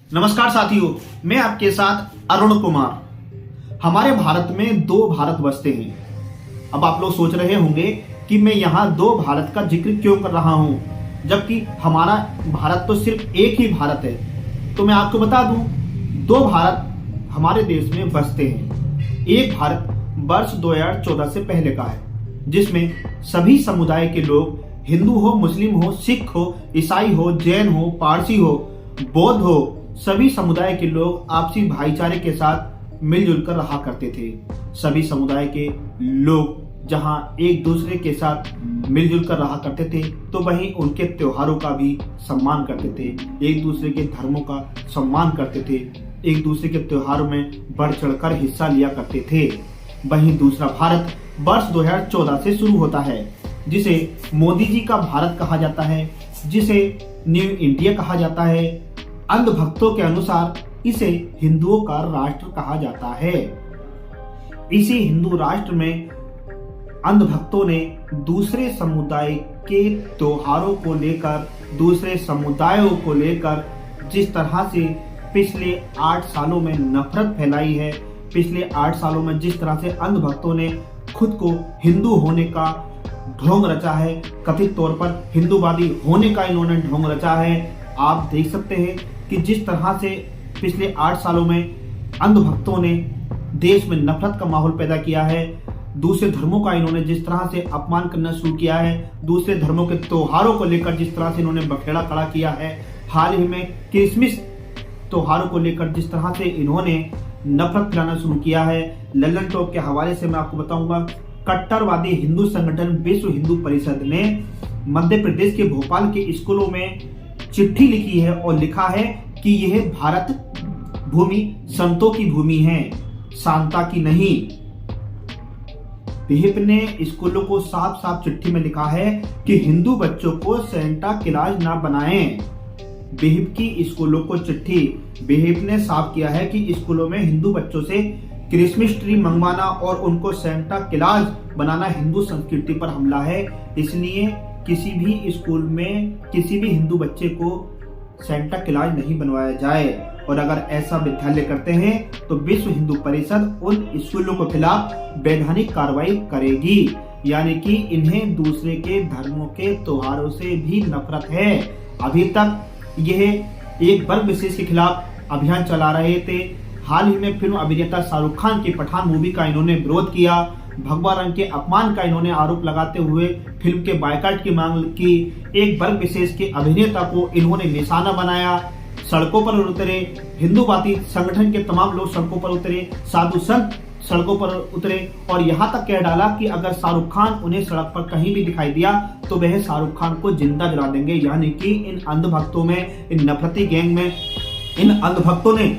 नमस्कार साथियों, मैं आपके साथ अरुण कुमार। हमारे भारत में दो भारत बसते हैं। अब आप लोग सोच रहे होंगे कि मैं यहाँ दो भारत का जिक्र क्यों कर रहा हूँ, जबकि हमारा भारत तो सिर्फ एक ही भारत है। तो मैं आपको बता दूं, दो भारत हमारे देश में बसते हैं। एक भारत वर्ष 2014 से पहले का है, जिसमें सभी समुदाय के लोग, हिंदू हो, मुस्लिम हो, सिख हो, ईसाई हो, जैन हो, पारसी हो, बौद्ध हो, सभी समुदाय के लोग आपसी भाईचारे के साथ मिलजुल कर रहा करते थे। सभी समुदाय के लोग जहां एक दूसरे के साथ मिलजुल कर रहा करते थे, तो वहीं उनके त्योहारों का भी सम्मान करते थे, एक दूसरे के धर्मों का सम्मान करते थे, एक दूसरे के त्योहारों में बढ़ चढ़कर हिस्सा लिया करते थे। वहीं दूसरा भारत वर्ष 2014 से शुरू होता है, जिसे मोदी जी का भारत कहा जाता है, जिसे न्यू इंडिया कहा जाता है। अंधभक्तों के अनुसार इसे हिंदुओं का राष्ट्र कहा जाता है। इसी हिंदू राष्ट्र में अंधभक्तों ने दूसरे समुदाय के त्योहारों को लेकर, दूसरे समुदायों को लेकर जिस तरह से पिछले 8 सालों में नफरत फैलाई है, पिछले 8 सालों में जिस तरह से अंधभक्तों ने खुद को हिंदू होने का ढोंग रचा है, कथित तौर पर हिंदूवादी होने का इन्होंने ढोंग रचा है। आप देख सकते हैं कि जिस तरह से पिछले 8 सालों में अंधभक्तों ने देश में नफरत का माहौल पैदा किया है, दूसरे धर्मों का इन्होंने जिस तरह से अपमान करना शुरू किया है, दूसरे धर्मों के त्योहारों को लेकर जिस तरह से इन्होंने बखेड़ा खड़ा किया है, हाल ही में क्रिसमस त्योहारों को लेकर जिस तरह से इन्होंने नफरत फैलाना शुरू किया है। लल्लन टॉप के हवाले से मैं आपको बताऊंगा, कट्टरवादी हिंदू संगठन विश्व हिंदू परिषद ने मध्य प्रदेश के भोपाल के स्कूलों में चिट्ठी लिखी है और लिखा है कि यह भारत भूमि संतों की भूमि है, शांता की नहीं। विहिप ने स्कूलों को साफ साफ चिट्ठी में लिखा है कि हिंदू बच्चों को सेंटा क्लॉज ना बनाएं। विहिप की स्कूलों को चिट्ठी, विहिप ने साफ किया है कि स्कूलों में हिंदू बच्चों से क्रिसमस ट्री मंगवाना और उनको सेंटा क्लॉज बनाना हिंदू संस्कृति पर हमला है। इसलिए किसी भी स्कूल में किसी भी हिंदू बच्चे को सेंटा क्लॉज नहीं बनवाया जाए, और अगर ऐसा विद्यालय करते हैं तो विश्व हिंदू परिषद उन स्कूलों के खिलाफ वैधानिक कार्रवाई करेगी। यानी कि इन्हें दूसरे के धर्मों के त्योहारों से भी नफरत है। अभी तक यह एक वर्ग विशेष के खिलाफ अभियान चला रहे थे। हाल ही में फिल्म अभिनेता शाहरुख खान की पठान मूवी का इन्होंने विरोध किया। भगवा रंग के अपमान का इन्होंने आरोप लगाते हुए फिल्म के बायकॉट की मांग की। एक वर्ग विशेष के अभिनेता को इन्होंने निशाना बनाया, सड़कों पर उतरे, हिंदूवादी संगठन के तमाम लोग सड़कों पर उतरे, साधु संत सड़कों पर उतरे, और यहाँ तक कह डाला कि अगर शाहरुख खान उन्हें सड़क पर कहीं भी दिखाई दिया तो वह शाहरुख खान को जिंदा जला देंगे। यानी कि इन अंधभक्तों में, इन नफरती गैंग में, इन अंधभक्तों ने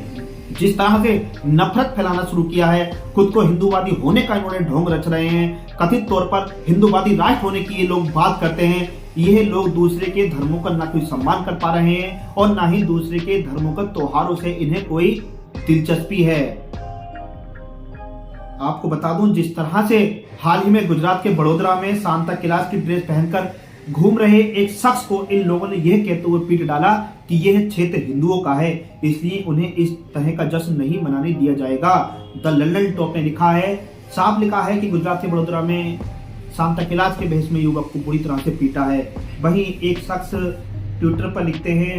जिस तरह से नफरत फैलाना शुरू किया है, खुद को हिंदूवादी होने का इन्होंने ढोंग रच रहे हैं। कथित तौर पर हिंदूवादी राष्ट्र होने की ये लोग बात करते हैं। यह लोग दूसरे के धर्मों का ना कोई सम्मान कर पा रहे हैं और ना ही दूसरे के धर्मों के त्योहारों से इन्हें कोई दिलचस्पी है। आपको बता दूं, जिस तरह से हाल ही में गुजरात के बड़ोदरा में सांता क्लॉज की ड्रेस पहनकर घूम रहे एक शख्स को इन लोगों ने यह कहते हुए पीट डाला कि यह क्षेत्र हिंदुओं का है, इसलिए उन्हें इस तरह का जश्न नहीं मनाने दिया जाएगा। द लल्लन टॉप ने लिखा है, साफ लिखा है कि गुजरात के बड़ोदरा में सांता क्लॉज के भेष में युवक को बुरी तरह से पीटा है। वहीं एक शख्स ट्विटर पर लिखते हैं,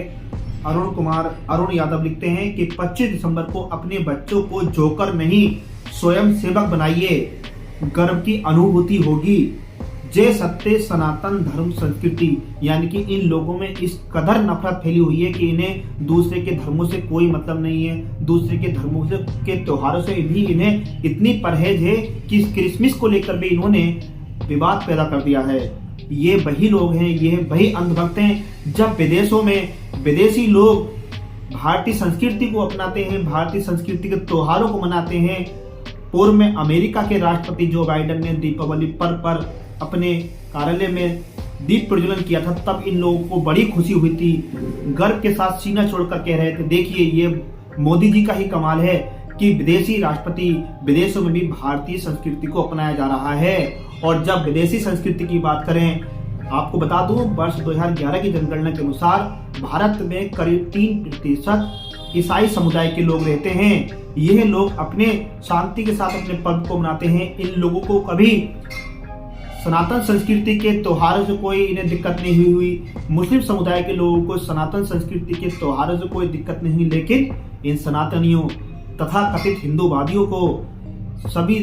अरुण यादव लिखते हैं कि 25 दिसंबर को अपने बच्चों को जोकर नहीं स्वयं सेवक बनाइए, गर्व की अनुभूति होगी। जय सत्य सनातन धर्म संस्कृति। यानी कि इन लोगों में इस कदर नफरत फैली हुई है कि इन्हें दूसरे के धर्मों से कोई मतलब नहीं है, दूसरे के धर्मों से के त्योहारों से भी इन्हें इतनी परहेज है कि क्रिसमस को लेकर भी इन्होंने विवाद पैदा कर दिया है। ये वही लोग हैं, ये वही अंधभक्त हैं। जब विदेशों में विदेशी लोग भारतीय संस्कृति को अपनाते हैं, भारतीय संस्कृति के त्योहारों को मनाते हैं, पूर्व में अमेरिका के राष्ट्रपति जो बाइडेन ने दीपावली पर अपने कार्यालय में दीप प्रज्वलन किया था, तब इन लोगों को बड़ी खुशी हुई थी, गर्व के साथ सीना छोड़कर कह रहे थे, देखिए ये मोदी जी का ही कमाल है कि विदेशी राष्ट्रपति विदेशों में भी भारतीय संस्कृति को अपनाया जा रहा है। और जब विदेशी संस्कृति की बात करें, आपको बता दूं, वर्ष 2011 की जनगणना के अनुसार भारत में करीब 3% ईसाई समुदाय के लोग रहते हैं, यह लोग अपने शांति के साथ अपने पर्व को मनाते हैं। इन लोगों को कभी सनातन संस्कृति के त्योहारों से कोई इन्हें दिक्कत नहीं हुई। मुस्लिम समुदाय के लोगों को सनातन संस्कृति के त्योहारों से कोई दिक्कत नहीं हुई, लेकिन इन सनातनियों तथा कथित हिंदूवादियों को सभी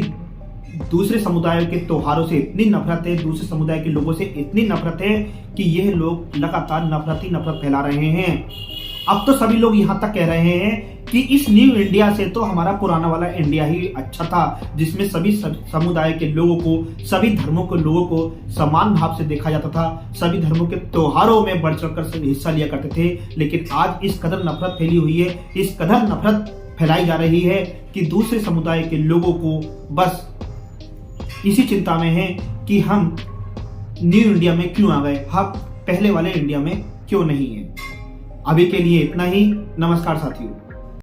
दूसरे समुदायों के त्योहारों से इतनी नफरत है, दूसरे समुदाय के लोगों से इतनी नफरत है कि यह लोग लगातार नफरत फैला रहे हैं। अब तो सभी लोग यहाँ तक कह रहे हैं कि इस न्यू इंडिया से तो हमारा पुराना वाला इंडिया ही अच्छा था, जिसमें सभी समुदाय के लोगों को, सभी धर्मों के लोगों को समान भाव से देखा जाता था, सभी धर्मों के त्योहारों में बढ़ चढ़कर हिस्सा लिया करते थे। लेकिन आज इस कदर नफरत फैली हुई है, इस कदर नफरत फैलाई जा रही है कि दूसरे समुदाय के लोगों को बस इसी चिंता में है कि हम न्यू इंडिया में क्यों आ गए, हम पहले वाले इंडिया में क्यों नहीं है। अभी के लिए इतना ही। नमस्कार साथियों।